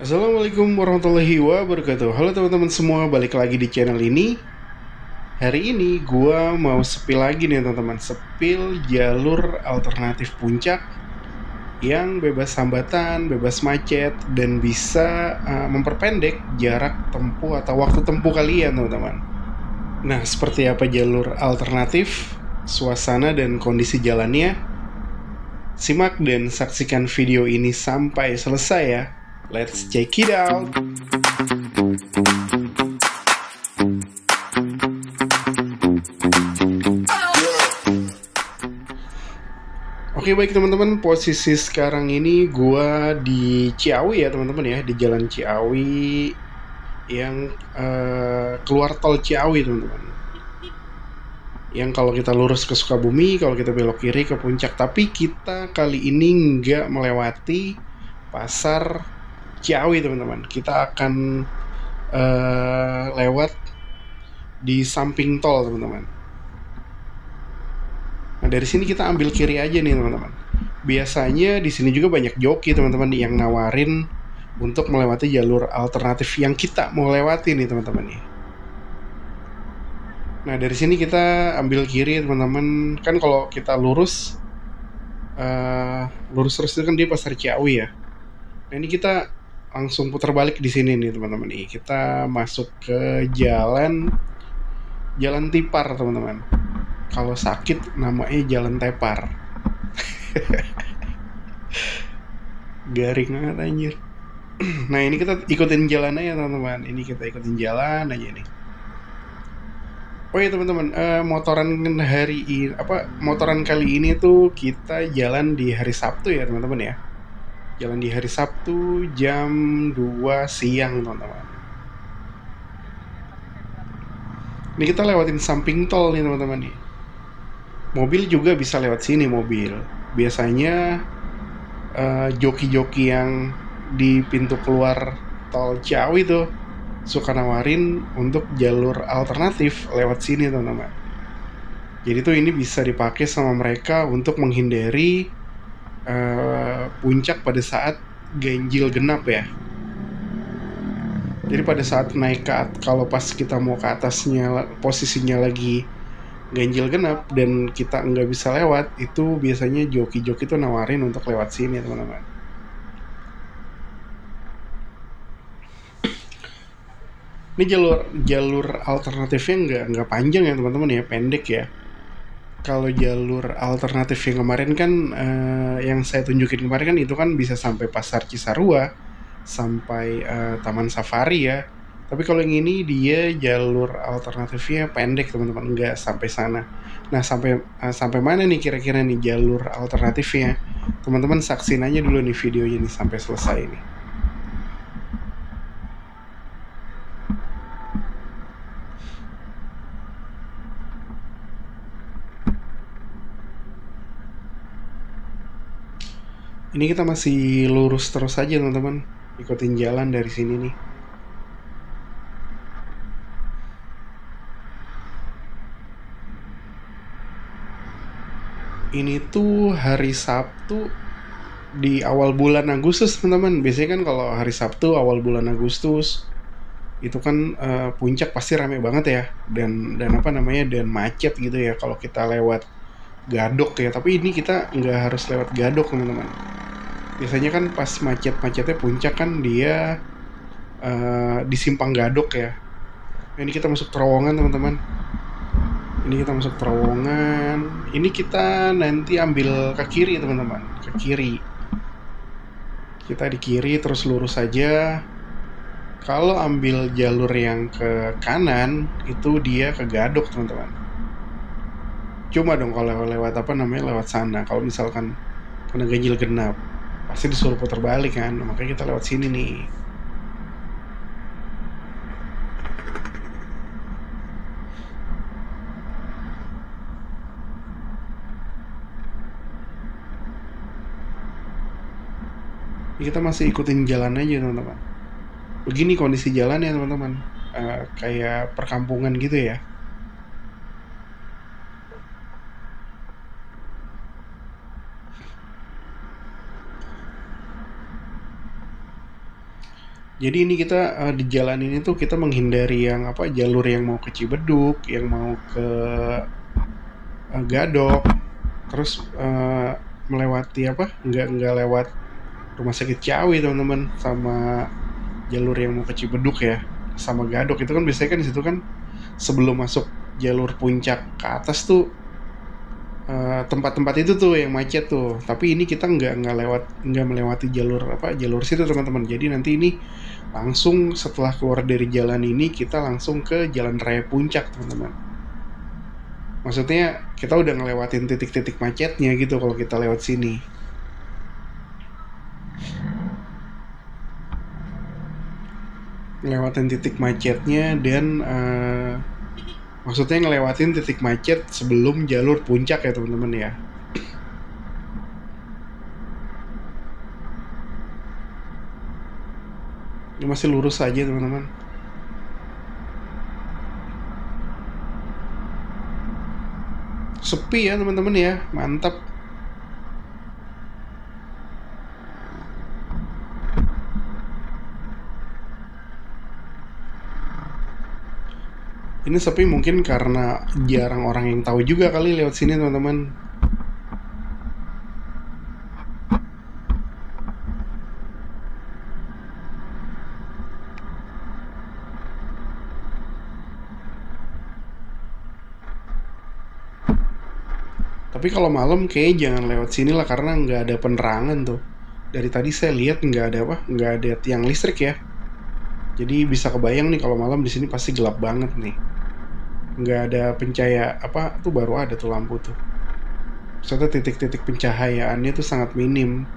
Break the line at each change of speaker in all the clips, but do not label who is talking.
Assalamualaikum warahmatullahi wabarakatuh. Halo teman-teman semua, balik lagi di channel ini. Hari ini gua mau sepil lagi nih teman-teman. Sepil jalur alternatif puncak yang bebas hambatan, bebas macet, dan bisa memperpendek jarak tempuh atau waktu tempuh kalian teman-teman. Nah, seperti apa jalur alternatif, suasana dan kondisi jalannya? Simak dan saksikan video ini sampai selesai ya. Let's check it out. Oke baik teman-teman, posisi sekarang ini gua di Ciawi ya teman-teman ya, di Jalan Ciawi yang keluar tol Ciawi teman-teman. Yang kalau kita lurus ke Sukabumi, kalau kita belok kiri ke Puncak. Tapi kita kali ini nggak melewati pasar Ciawi teman-teman. Kita akan lewat di samping tol teman-teman. Nah dari sini kita ambil kiri aja nih teman-teman. Biasanya di sini juga banyak joki teman-teman yang nawarin untuk melewati jalur alternatif yang kita mau lewati nih teman-teman nih. Nah dari sini kita ambil kiri teman-teman. Kan kalau kita lurus terus itu kan dia pasar Ciawi ya. Nah ini kita langsung putar balik di sini nih teman-teman nih. Kita masuk ke Jalan Tipar teman-teman. Kalau sakit namanya Jalan Tepar. Garing banget anjir. Nah ini kita ikutin jalan aja teman-teman. Ini kita ikutin jalan aja nih. Oh iya teman-teman, motoran kali ini tuh kita jalan di hari Sabtu ya teman-teman ya. Jalan di hari Sabtu jam 2 siang teman-teman. Ini kita lewatin samping tol nih teman-teman nih. Mobil juga bisa lewat sini mobil. Biasanya joki-joki yang di pintu keluar tol Ciawi tuh suka nawarin untuk jalur alternatif lewat sini teman-teman. Jadi tuh ini bisa dipakai sama mereka untuk menghindari puncak pada saat ganjil genap ya. Jadi pada saat naik kalau pas kita mau ke atasnya posisinya lagi ganjil genap dan kita nggak bisa lewat, itu biasanya joki-joki tuh nawarin untuk lewat sini teman-teman. Ini jalur alternatifnya nggak panjang ya teman-teman ya, pendek ya. Kalau jalur alternatif yang kemarin kan yang saya tunjukin kemarin kan itu kan bisa sampai Pasar Cisarua, sampai Taman Safari ya. Tapi kalau yang ini dia jalur alternatifnya pendek teman-teman, nggak sampai sana. Nah sampai mana nih kira-kira nih jalur alternatifnya? Teman-teman saksin aja dulu nih videonya nih sampai selesai nih. Ini kita masih lurus terus aja teman-teman, ikutin jalan dari sini nih. Ini tuh hari Sabtu di awal bulan Agustus teman-teman. Biasanya kan kalau hari Sabtu awal bulan Agustus itu kan puncak pasti rame banget ya, dan apa namanya, dan macet gitu ya kalau kita lewat Gadok ya. Tapi ini kita nggak harus lewat Gadok teman-teman. Biasanya kan pas macetnya puncak kan dia di Simpang Gadok ya. Nah, ini kita masuk terowongan teman-teman. Ini kita masuk terowongan. Ini kita nanti ambil ke kiri teman-teman, ke kiri. Kita di kiri terus lurus saja. Kalau ambil jalur yang ke kanan itu dia ke Gadok teman-teman. Cuma dong kalau lewat lewat sana. Kalau misalkan kena ganjil genap pasti disuruh putar balik kan, makanya kita lewat sini nih. Kita masih ikutin jalan aja teman-teman. Begini kondisi jalan ya teman-teman, kayak perkampungan gitu ya. Jadi ini kita di jalan ini tuh kita menghindari yang apa jalur yang mau ke Cibeduk, yang mau ke Gadok, terus melewati apa? Nggak lewat Rumah Sakit Ciawi teman-teman, sama jalur yang mau ke Cibeduk ya, sama Gadok itu kan biasanya kan di situ kan sebelum masuk jalur puncak ke atas tuh tempat-tempat itu tuh yang macet tuh. Tapi ini kita nggak melewati jalur apa jalur situ teman-teman. Jadi nanti ini langsung setelah keluar dari jalan ini kita langsung ke Jalan Raya Puncak teman-teman. Maksudnya kita udah ngelewatin titik-titik macetnya gitu kalau kita lewat sini. Ngelewatin titik macetnya dan maksudnya ngelewatin titik macet sebelum jalur puncak ya teman-teman ya. Ini masih lurus aja teman-teman. Sepi ya teman-teman ya, mantap. Ini sepi mungkin karena jarang orang yang tahu juga kali lewat sini teman-teman. Tapi kalau malam kayaknya jangan lewat sini lah karena nggak ada penerangan tuh. Dari tadi saya lihat nggak ada apa, nggak ada tiang listrik ya. Jadi bisa kebayang nih kalau malam di sini pasti gelap banget nih. Nggak ada pencahaya apa tuh baru ada tuh lampu tuh. Serta titik-titik pencahayaannya tuh sangat minim.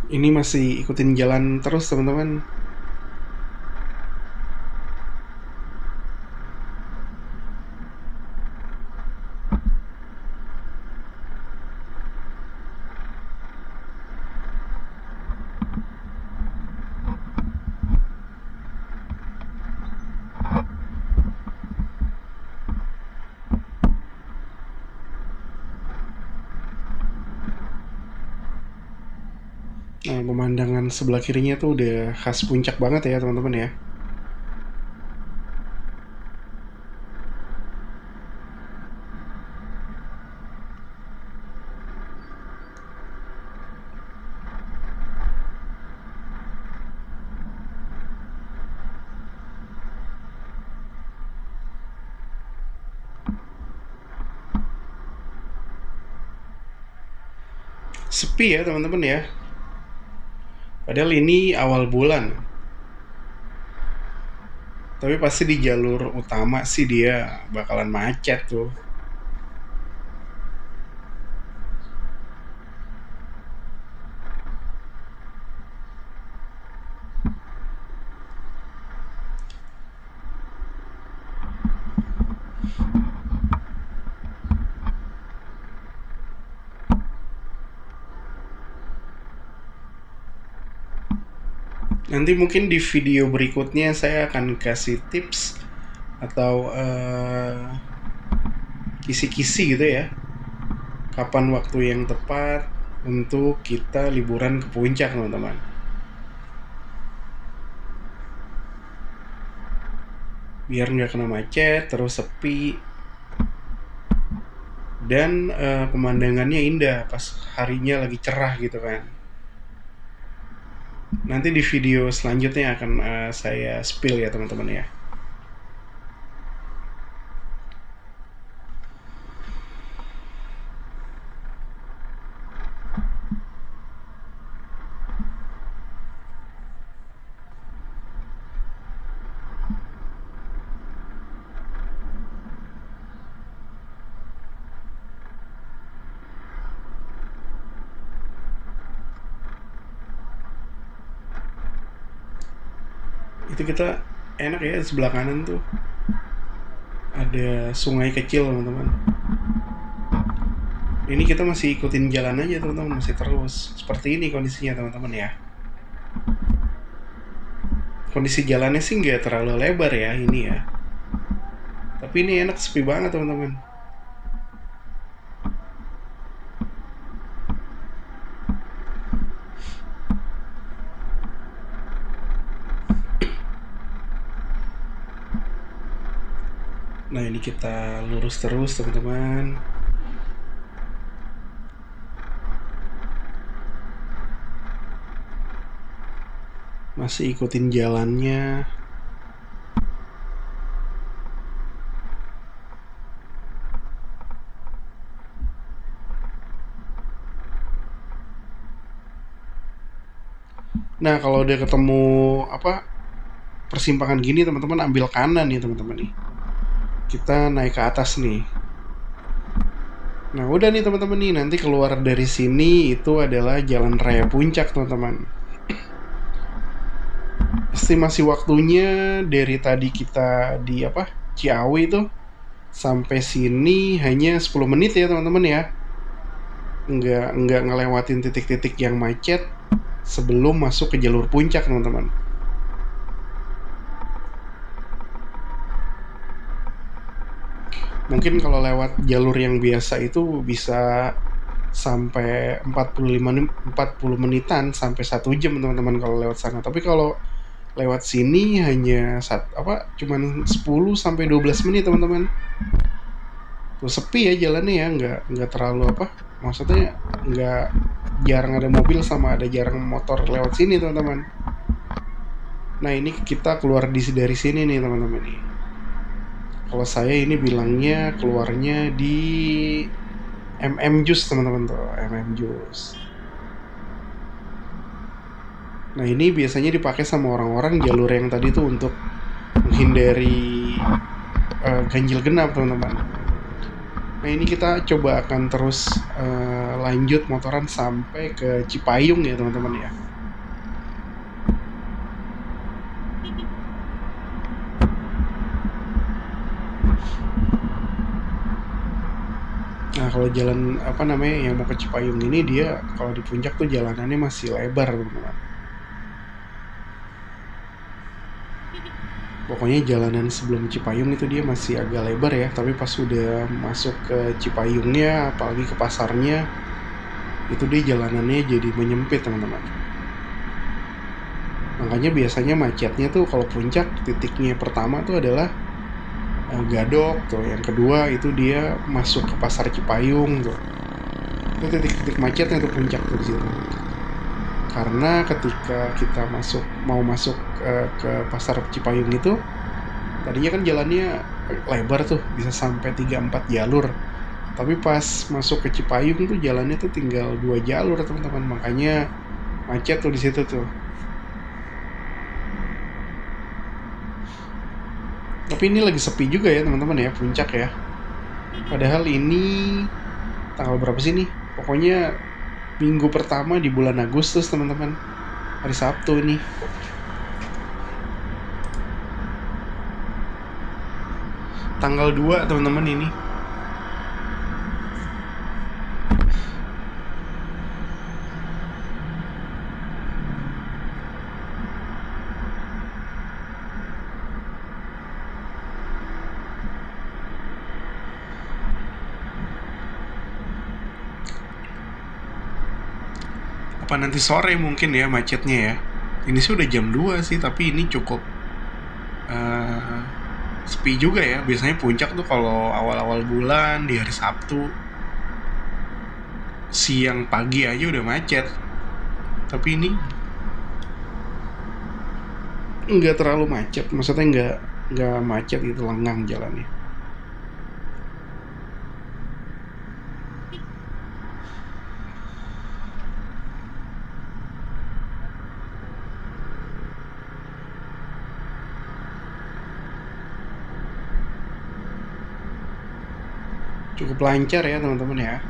Ini masih ikutin jalan terus teman-teman. Nah, pemandangan sebelah kirinya tuh udah khas puncak banget ya teman-teman ya. Sepi ya teman-teman ya. Padahal ini awal bulan. Tapi pasti di jalur utama sih dia bakalan macet tuh. Nanti mungkin di video berikutnya saya akan kasih tips atau kisi-kisi gitu ya. Kapan waktu yang tepat untuk kita liburan ke puncak teman-teman. Biar nggak kena macet, terus sepi, dan pemandangannya indah pas harinya lagi cerah gitu kan. Nanti di video selanjutnya akan saya spill ya teman-teman ya. Itu kita enak ya, sebelah kanan tuh ada sungai kecil teman-teman. Ini kita masih ikutin jalan aja teman-teman, masih terus seperti ini kondisinya teman-teman ya. Kondisi jalannya sih nggak terlalu lebar ya ini ya, tapi ini enak, sepi banget teman-teman. Nah ini kita lurus terus teman-teman. Masih ikutin jalannya. Nah kalau udah ketemu persimpangan gini teman-teman, ambil kanan nih teman-teman nih. Kita naik ke atas nih. Nah udah nih teman-teman nih, nanti keluar dari sini itu adalah Jalan Raya Puncak teman-teman. Estimasi waktunya dari tadi kita di Ciawi itu sampai sini hanya 10 menit ya teman-teman ya. Nggak ngelewatin titik-titik yang macet sebelum masuk ke jalur puncak teman-teman. Mungkin kalau lewat jalur yang biasa itu bisa sampai 40 menitan sampai 1 jam teman-teman kalau lewat sana. Tapi kalau lewat sini hanya cuman 10 sampai 12 menit teman-teman. Tuh sepi ya jalannya ya, nggak terlalu maksudnya nggak jarang ada mobil sama ada jarang motor lewat sini teman-teman. Nah ini kita keluar dari sini nih teman-teman nih. Kalau saya ini bilangnya keluarnya di Juice teman-teman tuh, Juice. Nah ini biasanya dipakai sama orang-orang jalur yang tadi tuh untuk menghindari ganjil genap teman-teman. Nah ini kita coba akan terus lanjut motoran sampai ke Cipayung ya teman-teman ya. Nah kalau jalan yang mau ke Cipayung ini, dia kalau di puncak tuh jalanannya masih lebar teman-teman. Pokoknya jalanan sebelum Cipayung itu dia masih agak lebar ya, tapi pas udah masuk ke Cipayungnya apalagi ke pasarnya itu dia jalanannya jadi menyempit teman-teman. Makanya biasanya macetnya tuh kalau puncak titiknya pertama tuh adalah Gadok tuh, yang kedua itu dia masuk ke pasar Cipayung tuh. Itu titik-titik macetnya tuh puncak tuh di situ. Karena ketika kita mau masuk ke pasar Cipayung itu, tadinya kan jalannya lebar tuh, bisa sampai 3-4 jalur. Tapi pas masuk ke Cipayung tuh jalannya tuh tinggal 2 jalur teman-teman, makanya macet tuh di situ tuh. Tapi ini lagi sepi juga ya teman-teman ya, puncak ya. Padahal ini tanggal berapa sih nih? Pokoknya minggu pertama di bulan Agustus teman-teman. Hari Sabtu ini. Tanggal 2 teman-teman ini. Apa nanti sore mungkin ya macetnya ya. Ini sih udah jam 2 sih, tapi ini cukup sepi juga ya. Biasanya puncak tuh kalau awal-awal bulan di hari Sabtu siang pagi aja udah macet. Tapi ini nggak terlalu macet, maksudnya nggak macet gitu, lengang jalannya. Cukup lancar ya teman-teman ya.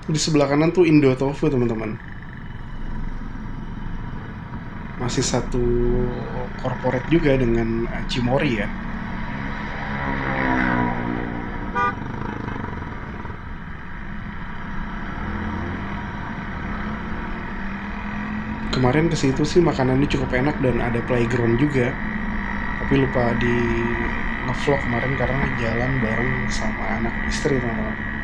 Di sebelah kanan tuh Indotofu teman-teman. Masih satu corporate juga dengan Cimory ya. Kemarin ke situ sih makanannya cukup enak dan ada playground juga. Tapi lupa di ngevlog kemarin karena jalan bareng sama anak istri teman-teman.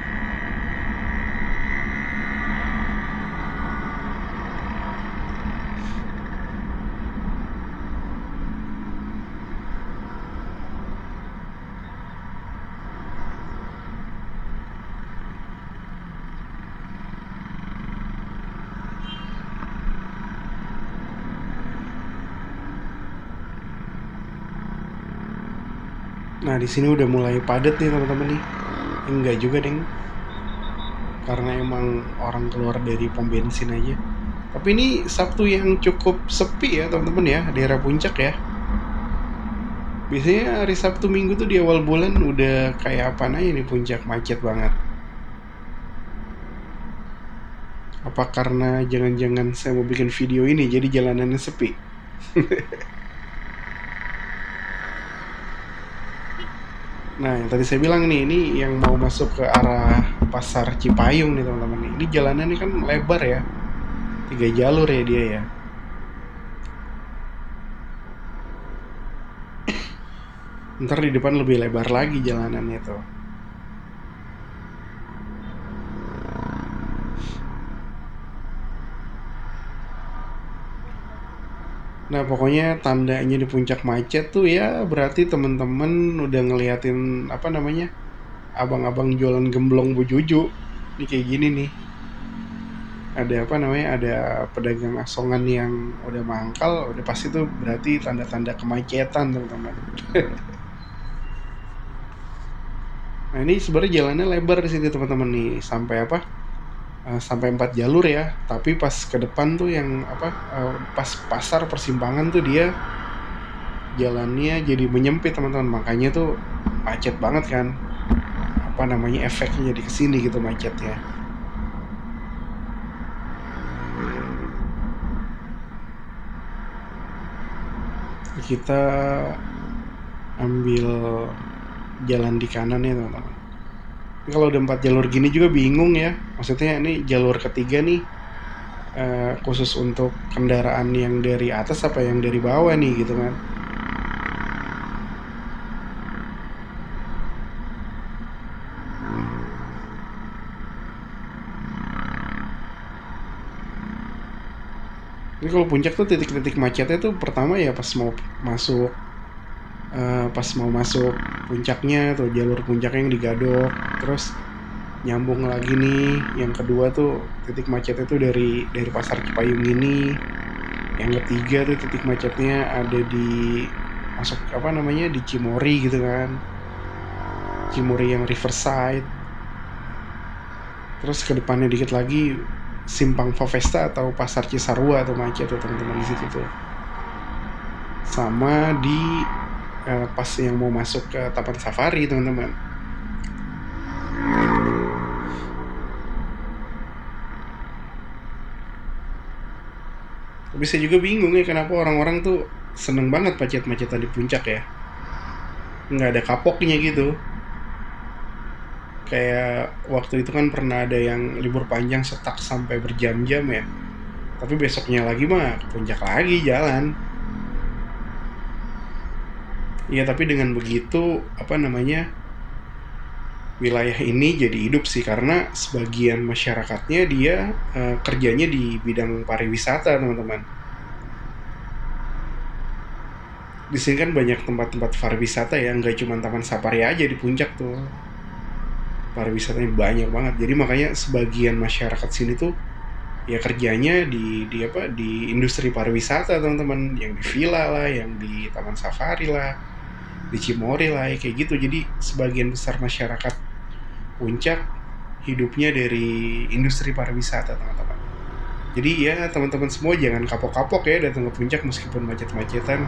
Nah di sini udah mulai padat nih teman-teman nih. Enggak juga deng, karena emang orang keluar dari pom bensin aja. Tapi ini Sabtu yang cukup sepi ya teman-teman ya, daerah puncak ya. Biasanya hari Sabtu Minggu tuh di awal bulan udah kayak apa aja nih, puncak macet banget. Apa karena jangan-jangan saya mau bikin video ini jadi jalanannya sepi? Nah, yang tadi saya bilang nih, ini yang mau masuk ke arah Pasar Cipayung nih teman-teman nih. Ini jalannya ini kan lebar ya, 3 jalur ya dia ya. Ntar di depan lebih lebar lagi jalanannya tuh. Nah, pokoknya tandanya di puncak macet tuh ya berarti temen-temen udah ngeliatin apa namanya, abang-abang jualan gemblong bujuju. Ini kayak gini nih. Ada apa namanya, ada pedagang asongan yang udah mangkal, udah pasti tuh berarti tanda-tanda kemacetan teman-teman. Nah ini sebenarnya jalannya lebar di sini teman-teman nih, sampai apa? Sampai 4 jalur ya. Tapi pas ke depan tuh yang apa? Pas pasar persimpangan tuh dia jalannya jadi menyempit teman-teman. Makanya tuh macet banget kan. Apa namanya, efeknya jadi kesini gitu macetnya. Kita ambil jalan di kanan ya teman-teman. Kalau udah 4 jalur gini juga bingung ya. Maksudnya ini jalur ketiga nih, khusus untuk kendaraan yang dari atas apa yang dari bawah nih gitu kan. Ini kalau puncak tuh titik-titik macetnya tuh pertama ya masuk pas mau masuk puncaknya tuh, jalur puncaknya yang digadok, terus nyambung lagi nih yang kedua tuh titik macetnya tuh dari Pasar Cipayung ini. Yang ketiga tuh titik macetnya ada di masuk apa namanya, di Cimory gitu kan, Cimory yang Riverside. Terus ke depannya dikit lagi Simpang Favesta atau Pasar Cisarua tuh macet tuh teman-teman di situ tuh. Sama di pas yang mau masuk ke Taman Safari teman-teman. Tapi saya juga bingung ya kenapa orang-orang tuh seneng banget macet-macetan di puncak ya. Nggak ada kapoknya gitu. Kayak waktu itu kan pernah ada yang libur panjang setak sampai berjam-jam ya. Tapi besoknya lagi mah ke puncak lagi jalan. Iya tapi dengan begitu apa namanya, wilayah ini jadi hidup sih karena sebagian masyarakatnya dia kerjanya di bidang pariwisata teman-teman. Di sini kan banyak tempat-tempat pariwisata ya, nggak cuma Taman Safari aja di puncak tuh. Pariwisatanya banyak banget. Jadi makanya sebagian masyarakat sini tuh ya kerjanya di apa, di industri pariwisata teman-teman, yang di villa lah, yang di Taman Safari lah, di Cimory lah ya, kayak gitu. Jadi sebagian besar masyarakat puncak hidupnya dari industri pariwisata teman-teman. Jadi ya teman-teman semua jangan kapok-kapok ya datang ke puncak meskipun macet-macetan.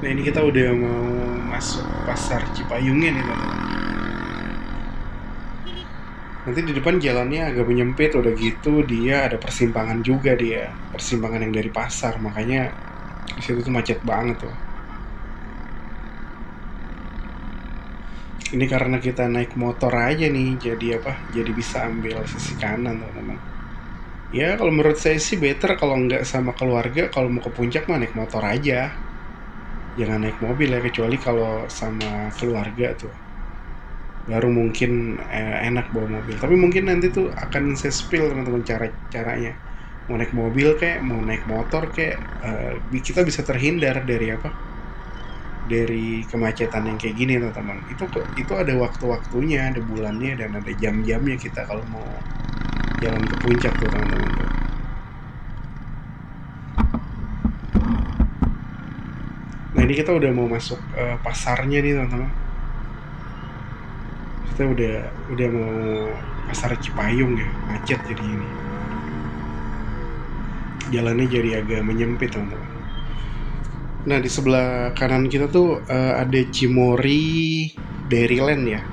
Nah ini kita udah mau masuk pasar Cipayungnya nih teman-teman. Nanti di depan jalannya agak menyempit, udah gitu dia ada persimpangan juga, dia persimpangan yang dari pasar, makanya di situ tuh macet banget tuh. Ini karena kita naik motor aja nih, jadi apa? Jadi bisa ambil sisi kanan teman-teman. Ya kalau menurut saya sih better kalau nggak sama keluarga, kalau mau ke puncak mah naik motor aja. Jangan naik mobil ya, kecuali kalau sama keluarga tuh. Baru mungkin enak bawa mobil. Tapi mungkin nanti tuh akan saya spill teman-teman caranya. Mau naik mobil kayak, mau naik motor kayak, kita bisa terhindar dari apa? Dari kemacetan yang kayak gini teman-teman. Itu ada waktu-waktunya, ada bulannya dan ada jam-jamnya kita kalau mau jalan ke puncak tuh teman-teman tuh. Nah ini kita udah mau masuk pasarnya nih teman-teman. Kita udah mau pasar Cipayung ya, macet jadi ini. Jalannya jadi agak menyempit teman-teman. Nah di sebelah kanan kita tuh ada Cimory Dairyland ya,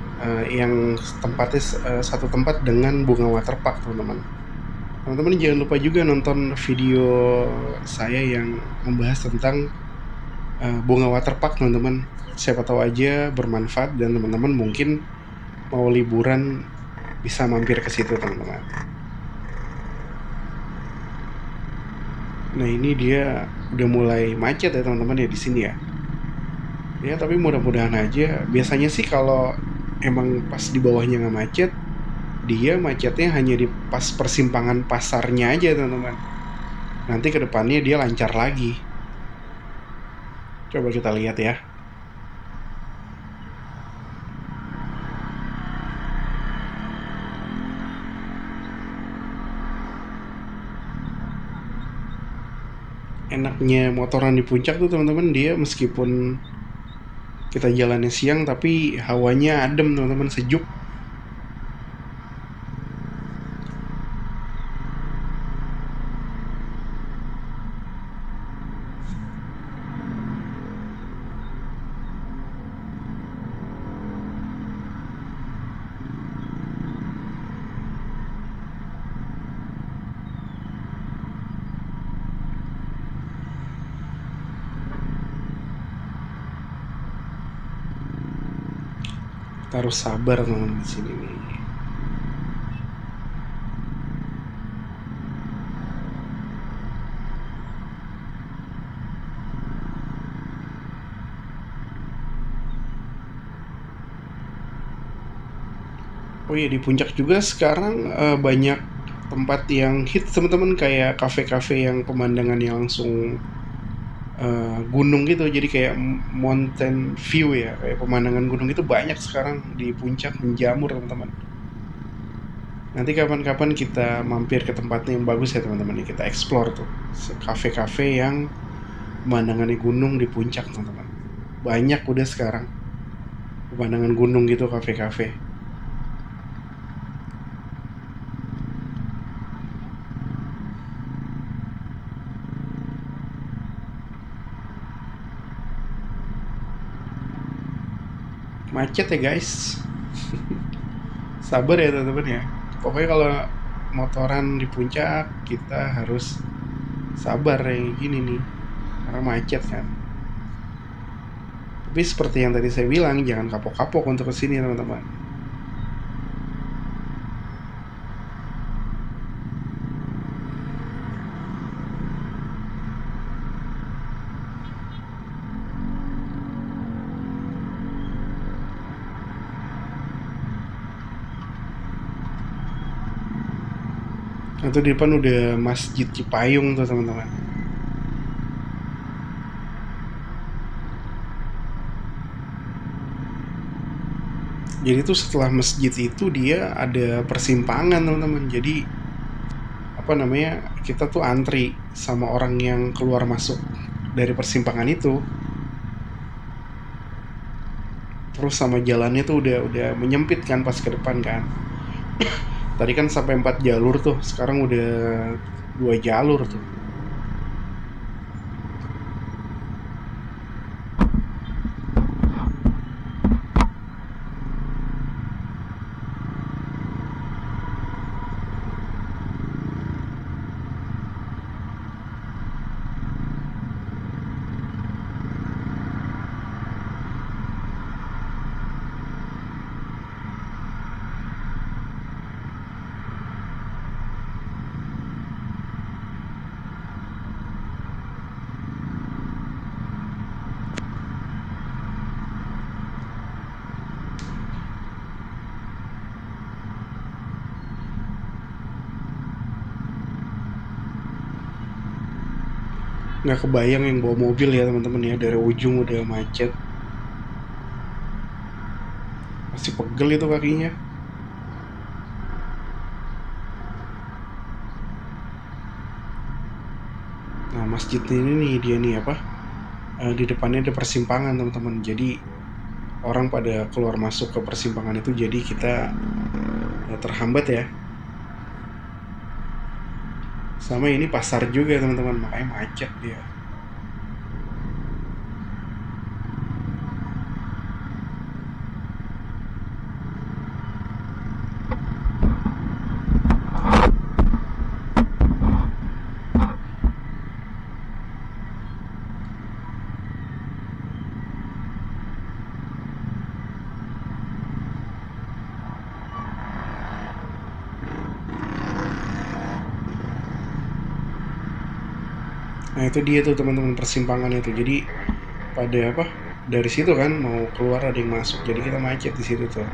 yang tempatnya satu tempat dengan Bunga Waterpark teman-teman. Teman-teman jangan lupa juga nonton video saya yang membahas tentang Bunga Waterpark teman-teman. Siapa tahu aja bermanfaat dan teman-teman mungkin mau liburan bisa mampir ke situ teman-teman. Nah ini dia udah mulai macet ya teman-teman ya di sini ya. Ya tapi mudah-mudahan aja. Biasanya sih kalau emang pas di bawahnya nggak macet, dia macetnya hanya di pas persimpangan pasarnya aja teman-teman. Nanti ke depannya dia lancar lagi. Coba kita lihat ya. Enaknya motoran di puncak tuh teman-teman, dia meskipun kita jalannya siang tapi hawanya adem teman-teman, sejuk. Kita harus sabar teman-teman di sini nih. Oh iya di puncak juga sekarang banyak tempat yang hit teman-teman, kayak kafe-kafe yang pemandangannya langsung gunung gitu, jadi kayak mountain view ya, kayak pemandangan gunung itu banyak sekarang di puncak menjamur teman-teman. Nanti kapan-kapan kita mampir ke tempatnya yang bagus ya teman-teman, kita explore tuh kafe-kafe yang pemandangannya gunung di puncak teman-teman. Banyak udah sekarang pemandangan gunung gitu, kafe-kafe. Macet ya guys. Sabar ya teman-teman ya. Pokoknya kalau motoran di puncak kita harus sabar yang gini nih, karena macet kan. Tapi seperti yang tadi saya bilang, jangan kapok-kapok untuk kesini teman-teman. Itu di depan udah Masjid Cipayung tuh teman-teman. Jadi tuh setelah masjid itu dia ada persimpangan teman-teman. Jadi apa namanya, kita tuh antri sama orang yang keluar masuk dari persimpangan itu. Terus sama jalannya tuh udah menyempit kan pas ke depan kan. Tadi kan sampai 4 jalur tuh, sekarang udah 2 jalur tuh. Nggak kebayang yang bawa mobil ya teman-teman ya, dari ujung udah macet. Pasti pegel itu kakinya. Nah, masjid ini nih dia nih apa? Di depannya ada persimpangan teman-teman. Jadi orang pada keluar masuk ke persimpangan itu, jadi kita terhambat ya. Sama ini pasar juga teman-teman, makanya macet dia. Nah itu dia tuh teman-teman persimpangan itu. Jadi pada apa? Dari situ kan mau keluar ada yang masuk. Jadi kita macet di situ tuh.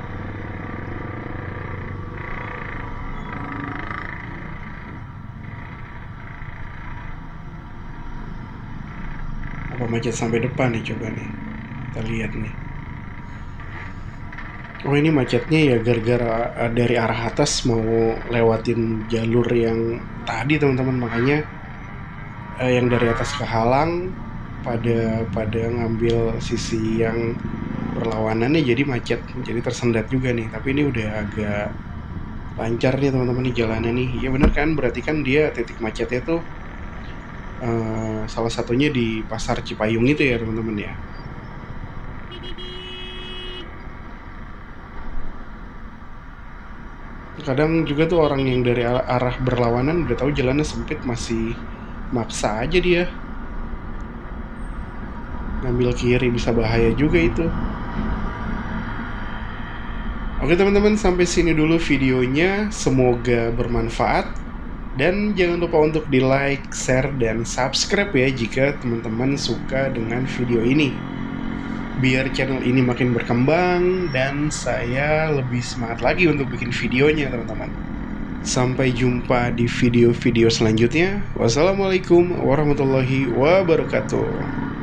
Apa macet sampai depan nih, coba nih. Kita lihat nih. Oh ini macetnya ya gara-gara dari arah atas mau lewatin jalur yang tadi teman-teman, makanya yang dari atas kehalang, pada ngambil sisi yang berlawanannya, jadi macet, jadi tersendat juga nih. Tapi ini udah agak lancar nih teman-teman nih jalannya nih. Ya bener kan, berarti kan dia titik macetnya tuh salah satunya di Pasar Cipayung itu ya teman-teman ya. Kadang juga tuh orang yang dari arah berlawanan udah tahu jalannya sempit masih maksa aja dia ngambil kiri, bisa bahaya juga itu. Oke teman-teman, sampai sini dulu videonya, semoga bermanfaat. Dan jangan lupa untuk di like, share, dan subscribe ya jika teman-teman suka dengan video ini, biar channel ini makin berkembang dan saya lebih semangat lagi untuk bikin videonya teman-teman. Sampai jumpa di video-video selanjutnya. Wassalamualaikum warahmatullahi wabarakatuh.